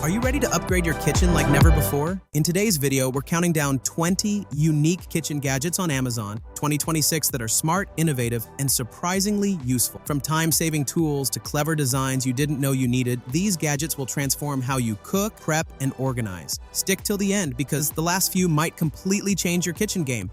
Are you ready to upgrade your kitchen like never before? In today's video, we're counting down 20 unique kitchen gadgets on Amazon 2026 that are smart, innovative, and surprisingly useful. From time-saving tools to clever designs you didn't know you needed, these gadgets will transform how you cook, prep, and organize. Stick till the end because the last few might completely change your kitchen game.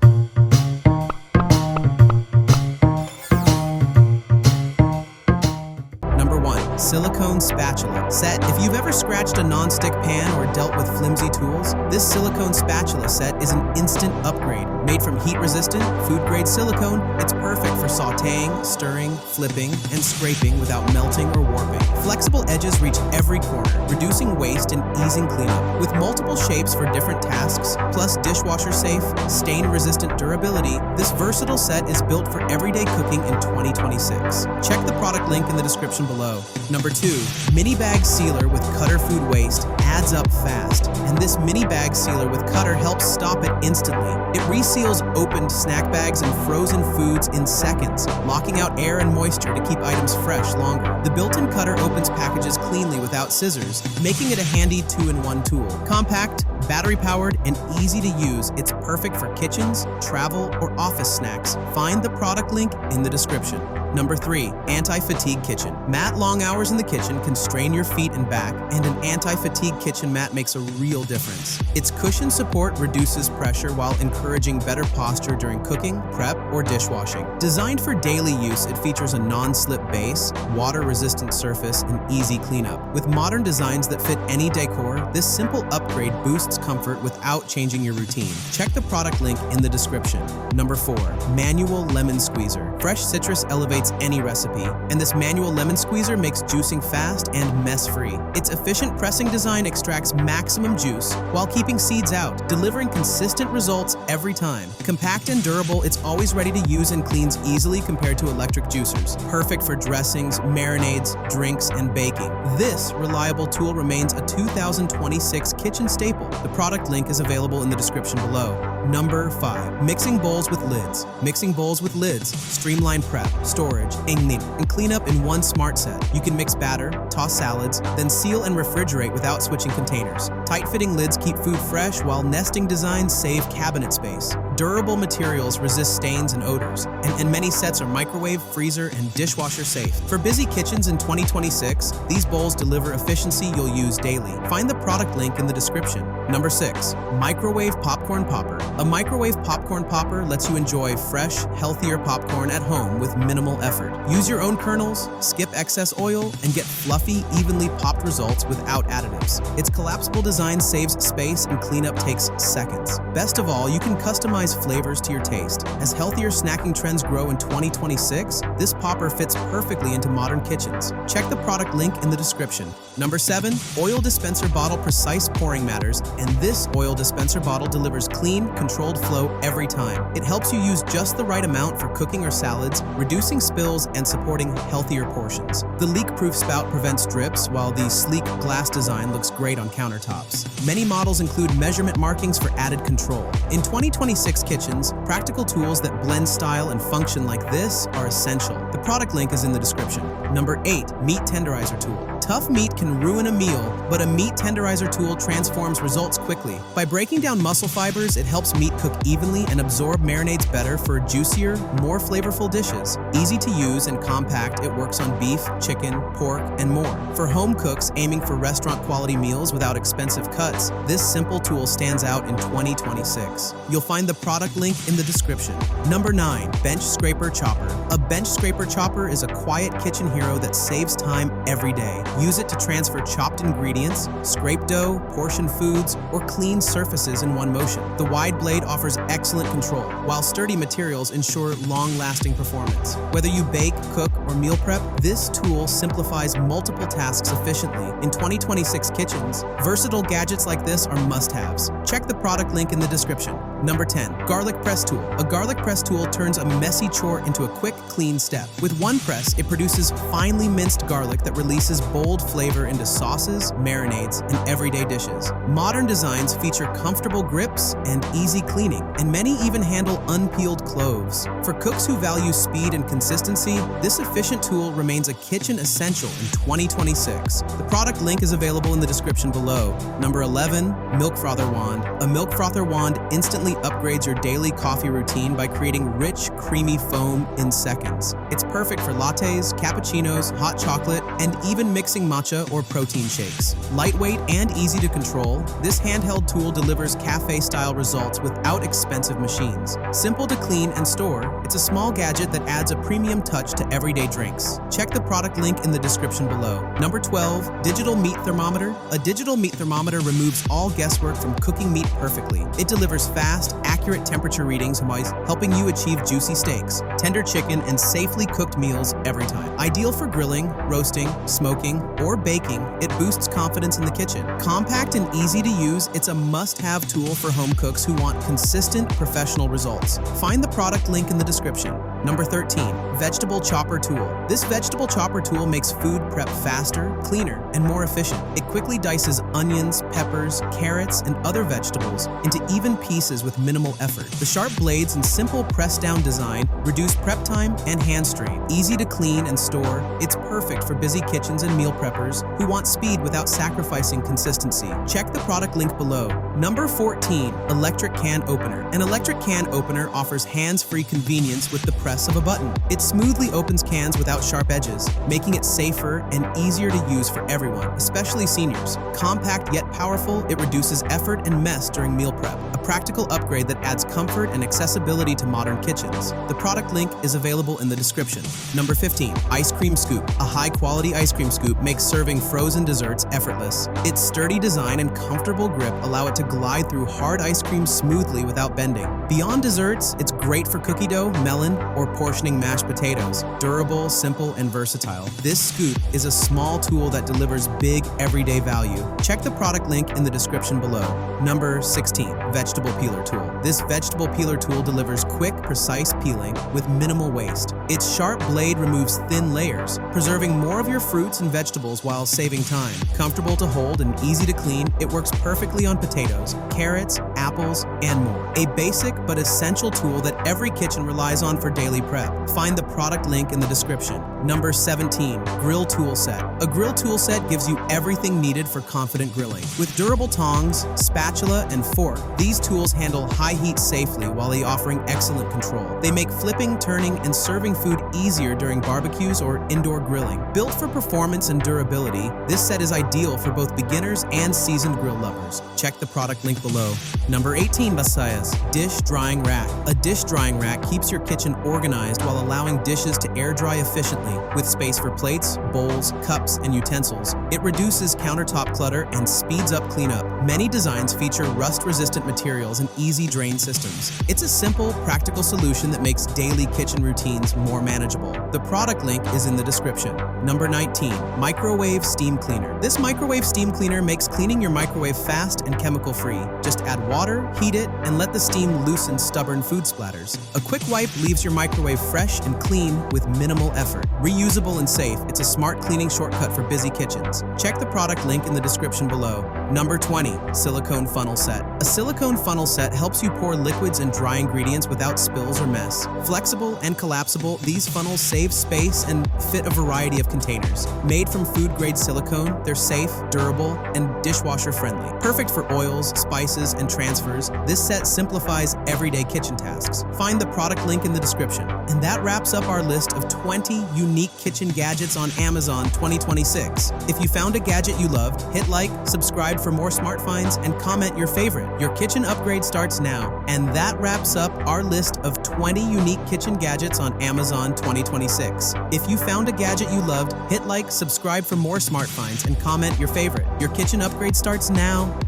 Number 1. Silicone Spatula Set. If you've ever scratched a non-stick pan or dealt with flimsy tools, this silicone spatula set is an instant upgrade. Made from heat-resistant, food-grade silicone, it's perfect for sautéing, stirring, flipping, and scraping without melting or warping. Flexible edges reach every corner, reducing waste and easing cleanup. With multiple shapes for different tasks, plus dishwasher-safe, stain-resistant durability, this versatile set is built for everyday cooking in 2026. Check the product link in the description below. Number 2. Mini bag sealer with cutter food waste adds up fast, and this mini bag sealer with cutter helps stop it instantly. It reseals opened snack bags and frozen foods in seconds, locking out air and moisture to keep items fresh longer. The built-in cutter opens packages cleanly without scissors, making it a handy 2-in-1 tool. Compact, battery-powered, and easy to use, it's perfect for kitchens, travel, or office snacks. Find the product link in the description. Number 3. Anti-fatigue kitchen. Mat long hours in the kitchen can strain your feet and back, and an anti-fatigue kitchen mat makes a real difference. Its cushion support reduces pressure while encouraging better posture during cooking, prep, or dishwashing. Designed for daily use, it features a non-slip base, water-resistant surface, and easy cleanup. With modern designs that fit any decor, this simple upgrade boosts comfort without changing your routine. Check the product link in the description. Number 4. Manual lemon squeezer. Fresh citrus elevates any recipe, and this manual lemon squeezer makes juicing fast and mess-free. Its efficient pressing design extracts maximum juice while keeping seeds out, delivering consistent results every time. Compact and durable, it's always ready to use and cleans easily compared to electric juicers. Perfect for dressings, marinades, drinks, and baking. This reliable tool remains a 2026 kitchen staple. The product link is available in the description below. Number 5. Mixing bowls with lids. Mixing bowls with lids streamline prep, storage, and cleanup in one smart set. You can mix batter, toss salads, then seal and refrigerate without switching containers. Tight-fitting lids keep food fresh, while nesting designs save cabinet space. Durable materials resist stains and odors, and many sets are microwave, freezer, and dishwasher safe. For busy kitchens in 2026, these bowls deliver efficiency you'll use daily. Find the product link in the description. Number 6. Microwave popcorn popper. A microwave popcorn popper lets you enjoy fresh, healthier popcorn at home with minimal effort. Use your own kernels, skip excess oil, and get fluffy, evenly popped results without additives. Its collapsible design saves space and cleanup takes seconds. Best of all, you can customize flavors to your taste. As healthier snacking trends grow in 2026, this popper fits perfectly into modern kitchens. Check the product link in the description. Number 7. Oil Dispenser Bottle Precise Pouring Matters, and this oil dispenser bottle delivers clean, controlled flow every time. It helps you use just the right amount for cooking or salads, reducing spills and supporting healthier portions. The leak-proof spout prevents drips, while the sleek glass design looks great on countertops. Many models include measurement markings for added control. In 2026 kitchens, practical tools that blend style and function like this are essential. The product link is in the description. Number 8. Meat Tenderizer Tool. Tough meat can ruin a meal, but a meat tenderizer tool transforms results quickly. By breaking down muscle fibers, it helps meat cook evenly and absorb marinades better for juicier, more flavorful dishes. Easy to use and compact, it works on beef, chicken, pork, and more. For home cooks aiming for restaurant-quality meals without expensive cuts, this simple tool stands out in 2026. You'll find the product link in the description. Number 9. Bench Scraper Chopper. A bench scraper chopper is a quiet kitchen hero that saves time every day. Use it to transfer chopped ingredients, scrape dough, portion foods, or clean surfaces in one motion. The wide blade offers excellent control, while sturdy materials ensure long-lasting performance. Whether you bake, cook, or meal prep, this tool simplifies multiple tasks efficiently. In 2026 kitchens, versatile gadgets like this are must-haves. Check the product link in the description. Number 10. Garlic Press Tool. A garlic press tool turns a messy chore into a quick, clean step. With one press, it produces finely minced garlic that releases bold flavor into sauces, marinades, and everyday dishes. Modern designs feature comfortable grips and easy cleaning, and many even handle unpeeled cloves. For cooks who value speed and consistency, this efficient tool remains a kitchen essential in 2026. The product link is available in the description below. Number 11. Milk Frother Wand. A milk frother wand instantly upgrades your daily coffee routine by creating rich, creamy foam in seconds. It's perfect for lattes, cappuccinos, hot chocolate, and even mixing matcha or protein shakes. Lightweight and easy to control, this handheld tool delivers cafe-style results without expensive machines. Simple to clean and store, it's a small gadget that adds a premium touch to everyday drinks. Check the product link in the description below. Number 12. Digital Meat Thermometer. A digital meat thermometer removes all guesswork from cooking meat perfectly. It delivers fast, accurate temperature readings while helping you achieve juicy steaks, tender chicken, and safely cooked meals every time. Ideal for grilling, roasting, smoking, or baking, it boosts confidence in the kitchen. Compact and easy to use, it's a must-have tool for home cooks who want consistent, professional results. Find the product link in the description. Number 13. Vegetable Chopper Tool. This vegetable chopper tool makes food prep faster, cleaner, and more efficient. It quickly dices onions, peppers, carrots, and other vegetables into even pieces with minimal effort. The sharp blades and simple press-down design reduce prep time and hand strain. Easy to clean and store, it's perfect for busy kitchens and meal preppers who want speed without sacrificing consistency. Check the product link below. Number 14. Electric Can Opener. An electric can opener offers hands-free convenience with the press of a button. It smoothly opens cans without sharp edges, making it safer and easier to use for everyone, especially seniors. Compact yet powerful, it reduces effort and mess during meal prep. A practical upgrade that adds comfort and accessibility to modern kitchens. The product link is available in the description. Number 15. Ice Cream Scoop. A high-quality ice cream scoop makes serving frozen desserts effortless. Its sturdy design and comfortable grip allow it to glide through hard ice cream smoothly without bending. Beyond desserts, it's great for cookie dough, melon, or portioning mashed potatoes. Durable, simple, and versatile, this scoop is a small tool that delivers big, everyday value. Check the product link in the description below. Number 16. Vegetable Peeler Tool. This vegetable peeler tool delivers quick, precise peeling with minimal waste. Its sharp blade removes thin layers, preserving more of your fruits and vegetables while saving time. Comfortable to hold and easy to clean, it works perfectly on potatoes, carrots, apples, and more. A basic but essential tool that every kitchen relies on for daily prep. Find the product link in the description. Number 17. Grill Tool Set. A grill tool set gives you everything needed for confident grilling. With durable tongs, spatula, and fork, these tools handle high heat safely while offering excellent control. They make flipping, turning, and serving food easier during barbecues or indoor grilling. Built for performance and durability, this set is ideal for both beginners and seasoned grill lovers. Check the product link below. Number 18. Basayas. Dish Drying Rack. A dish drying rack keeps your kitchen organized while allowing dishes to air dry efficiently. With space for plates, bowls, cups, and utensils, it reduces countertop clutter and speeds up cleanup. Many designs feature rust-resistant materials and easy drain systems. It's a simple, practical solution that makes daily kitchen routines more manageable. The product link is in the description. Number 19. Microwave Steam Cleaner. This microwave steam cleaner makes cleaning your microwave fast and chemical-free. Just add water, heat it, and let the steam loosen stubborn food splatters. A quick wipe leaves your microwave fresh and clean with minimal effort. Reusable and safe, it's a smart cleaning shortcut for busy kitchens. Check the product link in the description below. Number 20. Silicone Funnel Set. A silicone funnel set helps you pour liquids and dry ingredients without spills or mess. Flexible and collapsible, these funnels save space and fit a variety of containers. Made from food-grade silicone, they're safe, durable, and dishwasher-friendly. Perfect for oils, spices, and transfers, this set simplifies everyday kitchen tasks. Find the product link in the description. And that wraps up our list of 20 unique kitchen gadgets on Amazon 2026. If you found a gadget you loved, hit like, subscribe for more smart finds, and comment your favorite. Your kitchen upgrade starts now. And that wraps up our list of 20 unique kitchen gadgets on Amazon 2026. If you found a gadget you loved, hit like, subscribe for more smart finds, and comment your favorite. Your kitchen upgrade starts now.